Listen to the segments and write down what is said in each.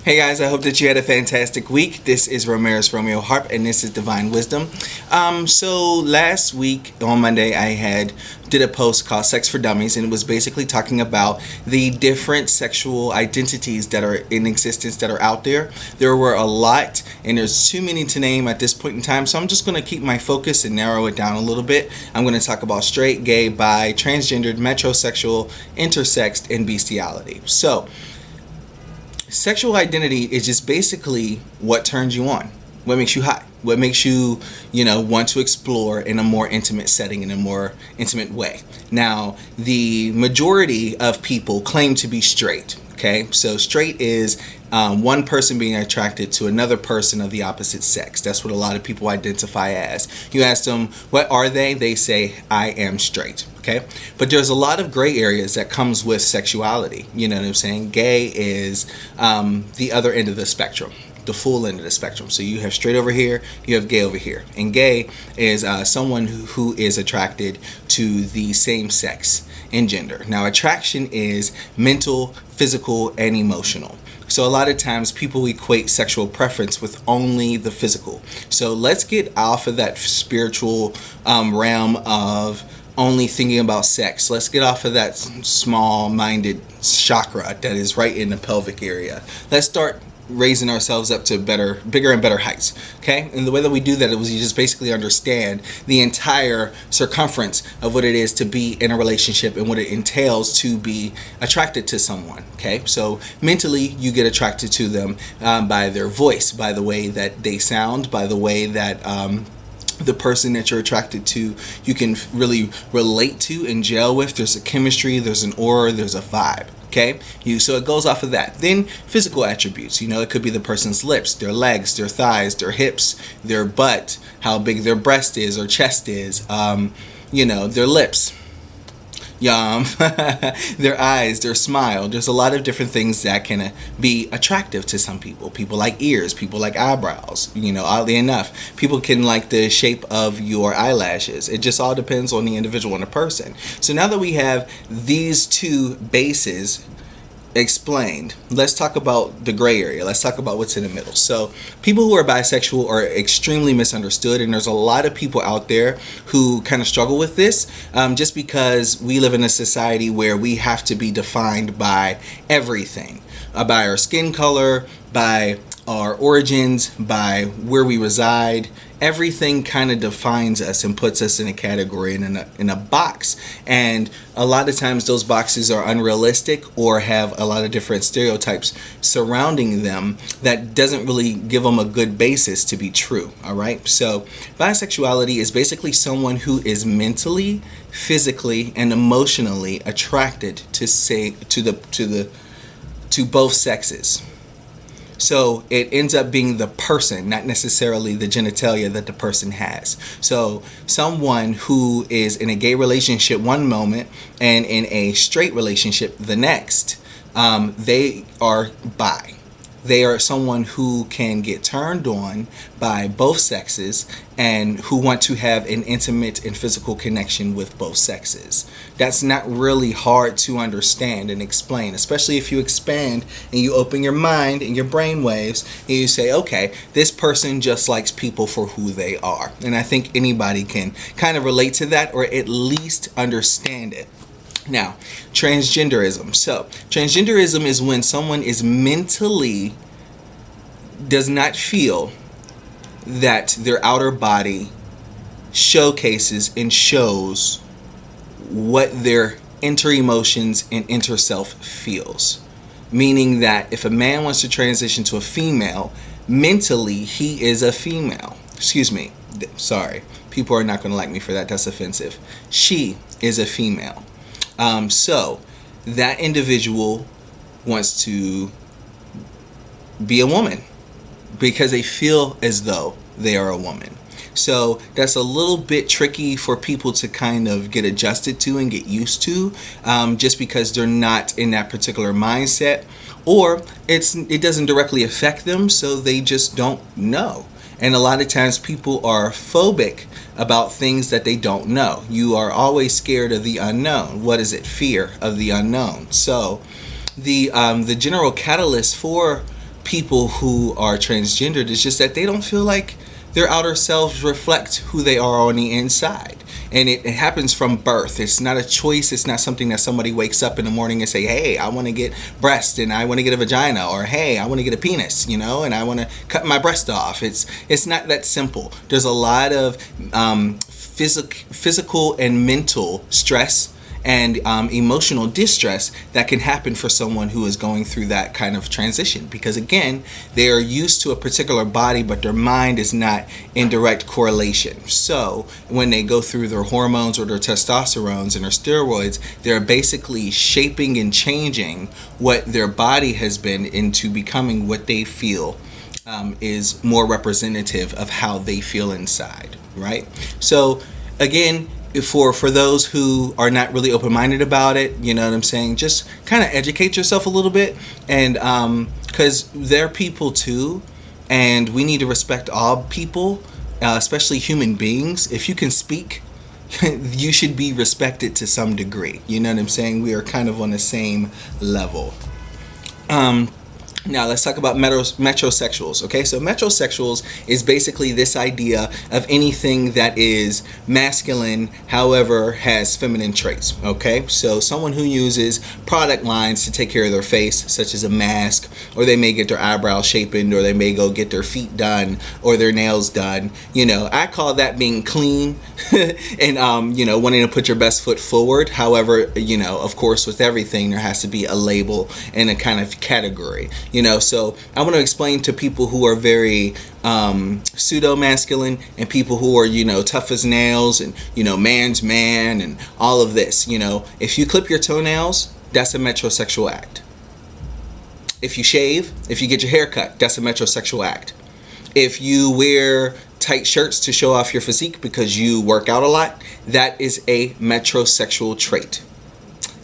Hey guys, I hope that you had a fantastic week. This is Ramirez Romeo Harp, and this is Divine Wisdom. So last week on Monday, I did a post called "Sex for Dummies," and it was basically talking about the different sexual identities that are in existence that are out there. There were a lot, and there's too many to name at this point in time. So I'm just going to keep my focus and narrow it down a little bit. I'm going to talk about straight, gay, bi, transgendered, metrosexual, intersexed, and bestiality. So sexual identity is just basically what turns you on, what makes you hot, what makes you, want to explore in a more intimate setting, in a more intimate way. Now, the majority of people claim to be straight. Okay, so straight is one person being attracted to another person of the opposite sex. That's what a lot of people identify as. You ask them, what are they? They say, I am straight. Okay, but there's a lot of gray areas that comes with sexuality. You know what I'm saying? Gay is the other end of the spectrum, the full end of the spectrum. So you have straight over here, you have gay over here. And gay is someone who is attracted to the same sex in gender. Now, attraction is mental, physical, and emotional. So a lot of times people equate sexual preference with only the physical. So let's get off of that spiritual realm of only thinking about sex. Let's get off of that small-minded chakra that is right in the pelvic area. Let's start raising ourselves up to bigger and better heights. Okay, and the way that we do that is you just basically understand the entire circumference of what it is to be in a relationship and what it entails to be attracted to someone. Okay, so mentally you get attracted to them by their voice, by the way that they sound, by the way that the person that you're attracted to you can really relate to and gel with. There's a chemistry, there's an aura, there's a vibe. Okay, so it goes off of that. Then physical attributes, it could be the person's lips, their legs, their thighs, their hips, their butt, how big their breast is or chest is, their lips, their eyes, their smile. There's a lot of different things that can be attractive to some people. People like ears, people like eyebrows. Oddly enough, people can like the shape of your eyelashes. It just all depends on the individual and the person. So now that we have these two bases explained, let's talk about the gray area. Let's talk about what's in the middle. So people who are bisexual are extremely misunderstood, and there's a lot of people out there who kind of struggle with this just because we live in a society where we have to be defined by everything, by our skin color, by our origins, by where we reside. Everything kind of defines us and puts us in a category and in a box. And a lot of times those boxes are unrealistic or have a lot of different stereotypes surrounding them that doesn't really give them a good basis to be true. All right. So bisexuality is basically someone who is mentally, physically, and emotionally attracted to both sexes. So it ends up being the person, not necessarily the genitalia that the person has. So someone who is in a gay relationship one moment and in a straight relationship the next, they are bi. They are someone who can get turned on by both sexes and who want to have an intimate and physical connection with both sexes. That's not really hard to understand and explain, especially if you expand and you open your mind and your brain waves and you say, okay, this person just likes people for who they are. And I think anybody can kind of relate to that or at least understand it. Now, transgenderism. So, transgenderism is when someone is mentally does not feel that their outer body showcases and shows what their inner emotions and inner self feels. Meaning that if a man wants to transition to a female, mentally he is a female. Excuse me. Sorry. People are not going to like me for that. That's offensive. She is a female. So that individual wants to be a woman because they feel as though they are a woman. So that's a little bit tricky for people to kind of get adjusted to and get used to, just because they're not in that particular mindset, or it doesn't directly affect them, so they just don't know. And a lot of times people are phobic about things that they don't know. You are always scared of the unknown. What is it? Fear of the unknown. So the general catalyst for people who are transgendered is just that they don't feel like their outer selves reflect who they are on the inside. And it happens from birth. It's not a choice. It's not something that somebody wakes up in the morning and say, hey, I want to get breast and I want to get a vagina, or hey, I want to get a penis, and I want to cut my breast off. It's not that simple. There's a lot of physical and mental stress and emotional distress that can happen for someone who is going through that kind of transition, because again, they are used to a particular body, but their mind is not in direct correlation. So when they go through their hormones or their testosterones and their steroids, they're basically shaping and changing what their body has been into becoming what they feel is more representative of how they feel inside, right? So again, for those who are not really open-minded about it, you know what I'm saying, just kind of educate yourself a little bit, and because they're people too, and we need to respect all people, especially human beings. If you can speak, you should be respected to some degree. You know what I'm saying? We are kind of on the same level. Now let's talk about metrosexuals. Okay, so metrosexuals is basically this idea of anything that is masculine, however, has feminine traits. Okay, so someone who uses product lines to take care of their face, such as a mask, or they may get their eyebrows shapened, or they may go get their feet done, or their nails done. I call that being clean, and wanting to put your best foot forward. However, of course, with everything there has to be a label and a kind of category. So I want to explain to people who are very pseudo-masculine and people who are, tough as nails and, man's man and all of this. If you clip your toenails, that's a metrosexual act. If you shave, if you get your hair cut, that's a metrosexual act. If you wear tight shirts to show off your physique because you work out a lot, that is a metrosexual trait.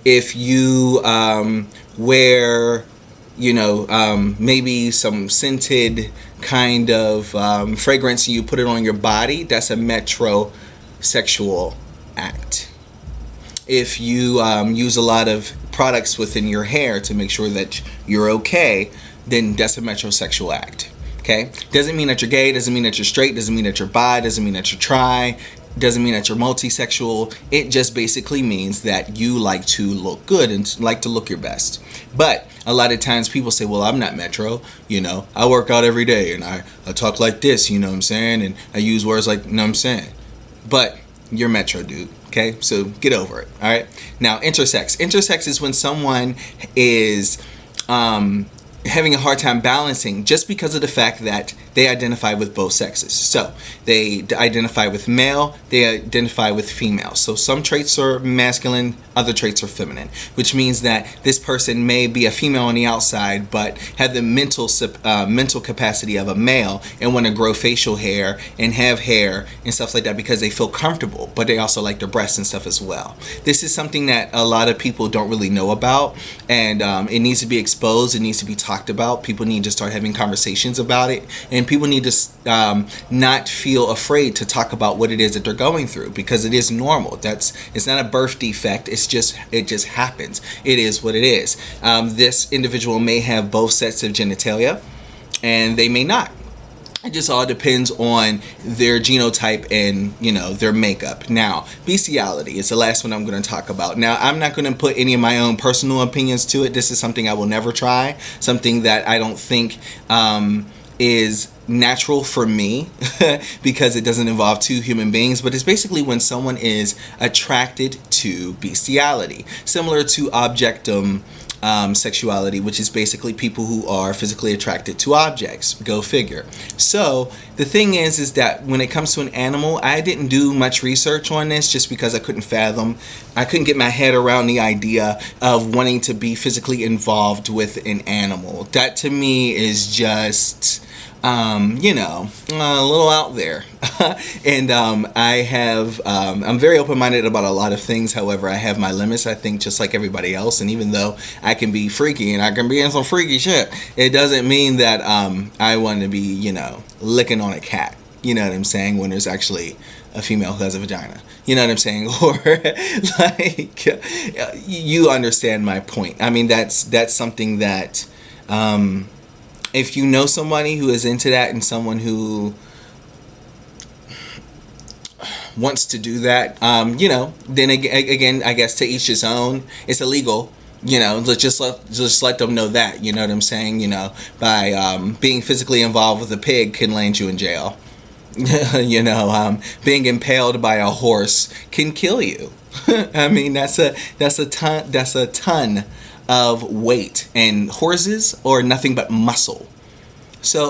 If you wear maybe some scented kind of fragrance and you put it on your body, that's a metrosexual act. If you use a lot of products within your hair to make sure that you're okay, then that's a metrosexual act. Okay? Doesn't mean that you're gay, doesn't mean that you're straight, doesn't mean that you're bi, doesn't mean that you're tri, doesn't mean that you're multisexual. It just basically means that you like to look good and like to look your best. But a lot of times people say, well, I'm not metro, I work out every day and I talk like this, you know what I'm saying, and I use words like, you know what I'm saying, but you're metro, dude. Okay, so get over it. All right, now intersex is when someone is having a hard time balancing just because of the fact that they identify with both sexes. So they identify with male, they identify with female. So some traits are masculine, other traits are feminine, which means that this person may be a female on the outside but have the mental capacity of a male and want to grow facial hair and have hair and stuff like that because they feel comfortable, but they also like their breasts and stuff as well. This is something that a lot of people don't really know about, and it needs to be exposed, it needs to be talked about. People need to start having conversations about it, and people need to not feel afraid to talk about what it is that they're going through, because it is normal. It's not a birth defect. It just happens. It is what it is. This individual may have both sets of genitalia, and they may not. It just all depends on their genotype and, their makeup. Now, bestiality is the last one I'm going to talk about. Now, I'm not going to put any of my own personal opinions to it. This is something I will never try, something that I don't think is natural for me because it doesn't involve two human beings, but it's basically when someone is attracted to bestiality, similar to objectum sexuality, which is basically people who are physically attracted to objects. Go figure. So the thing is that when it comes to an animal, I didn't do much research on this just because I couldn't get my head around the idea of wanting to be physically involved with an animal. That to me is just a little out there. And I'm very open-minded about a lot of things. However, I have my limits, I think, just like everybody else. And even though I can be freaky and I can be in some freaky shit, it doesn't mean that I want to be, licking on a cat. You know what I'm saying? When there's actually a female who has a vagina. You know what I'm saying? Or like, you understand my point. I mean, that's something that if you know somebody who is into that and someone who wants to do that, then again, I guess to each his own. It's illegal. Just let them know that. You know what I'm saying? By being physically involved with a pig can land you in jail. Being impaled by a horse can kill you. I mean, that's a ton of weight, and horses are nothing but muscle. So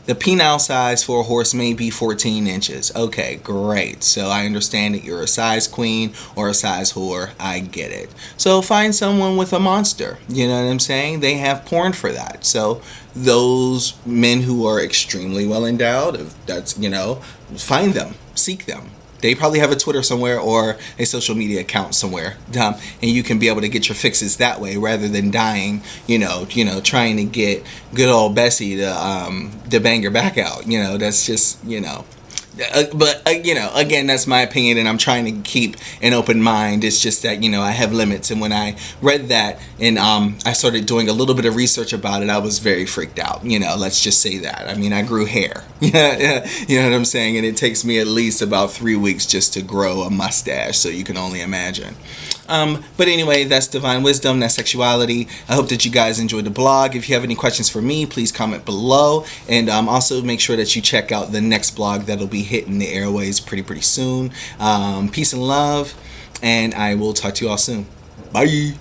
the penile size for a horse may be 14 inches. Okay, great. So I understand that you're a size queen or a size whore. I get it. So find someone with a monster. You know what I'm saying? They have porn for that. So those men who are extremely well endowed, find them, seek them. They probably have a Twitter somewhere or a social media account somewhere, and you can be able to get your fixes that way rather than dying, trying to get good old Bessie to bang your back out. That's just, but again, that's my opinion, and I'm trying to keep an open mind. It's just that I have limits, and when I read that and I started doing a little bit of research about it, I was very freaked out. Let's just say that. I mean, I grew hair. Yeah, you know what I'm saying, and it takes me at least about 3 weeks just to grow a mustache, so you can only imagine. But anyway, that's Divine Wisdom, that's sexuality. I hope that you guys enjoyed the blog. If you have any questions for me, please comment below. And also make sure that you check out the next blog that'll be hitting the airways pretty soon. Peace and love, and I will talk to you all soon. Bye.